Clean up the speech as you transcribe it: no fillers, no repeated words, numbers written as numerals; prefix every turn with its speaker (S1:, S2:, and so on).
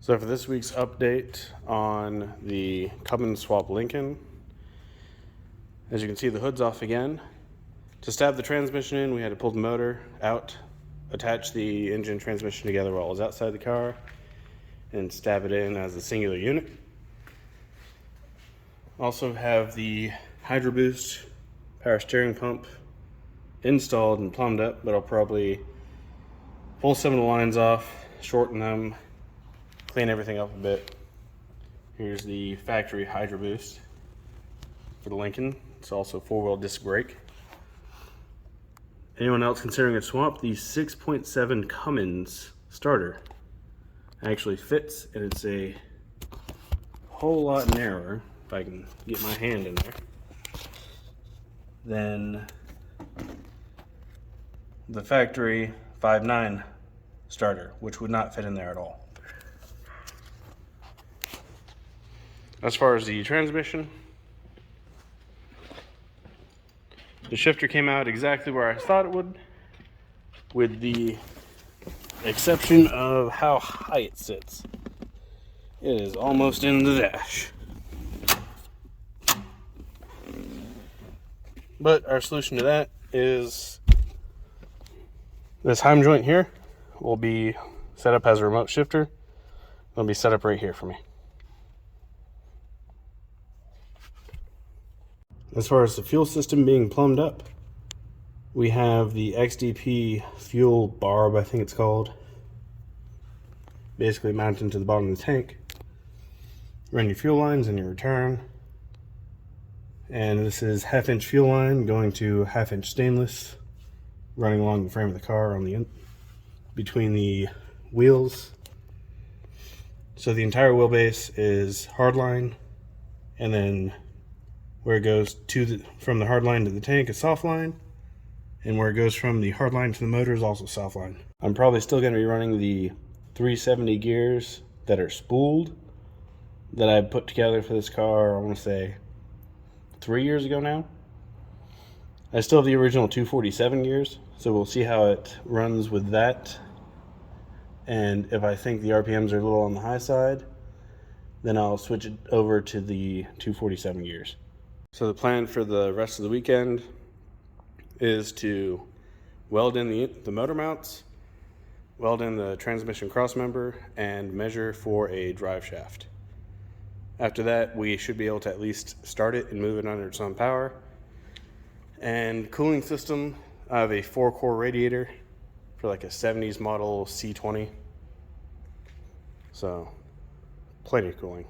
S1: So for this week's update on the Cummins swap Lincoln, as you can see, the hood's off again. To stab the transmission in, we had to pull the motor out, attach the engine transmission together while it was outside the car, and stab it in as a singular unit. Also have the Hydro Boost power steering pump installed and plumbed up, but I'll probably pull some of the lines off, shorten them, clean everything up a bit. Here's the factory Hydro Boost for the Lincoln. It's also 4-wheel disc brake. Anyone else considering a swap? The 6.7 Cummins starter actually fits, and it's a whole lot narrower, if I can get my hand in there, than the factory 5.9 starter, which would not fit in there at all. As far as the transmission, the shifter came out exactly where I thought it would, with the exception of how high it sits. It is almost in the dash. But our solution to that is this heim joint here will be set up as a remote shifter. It'll be set up right here for me. As far as the fuel system being plumbed up, we have the XDP fuel barb, I think it's called, basically mounted to the bottom of the tank. Run your fuel lines and your return. And this is 1/2-inch fuel line going to 1/2-inch stainless, running along the frame of the car on the between the wheels. So the entire wheelbase is hardline, and then where it goes from the hard line to the tank is soft line, and where it goes from the hard line to the motor is also soft line. I'm probably still going to be running the 370 gears that are spooled that I put together for this car, I want to say 3 years ago now. I still have the original 247 gears, so we'll see how it runs with that. And if I think the RPMs are a little on the high side, then I'll switch it over to the 247 gears. So the plan for the rest of the weekend is to weld in the motor mounts, weld in the transmission cross member, and measure for a drive shaft. After that, we should be able to at least start it and move it under its own power. And cooling system, I have a 4-core radiator for like a 70s model C20. So plenty of cooling.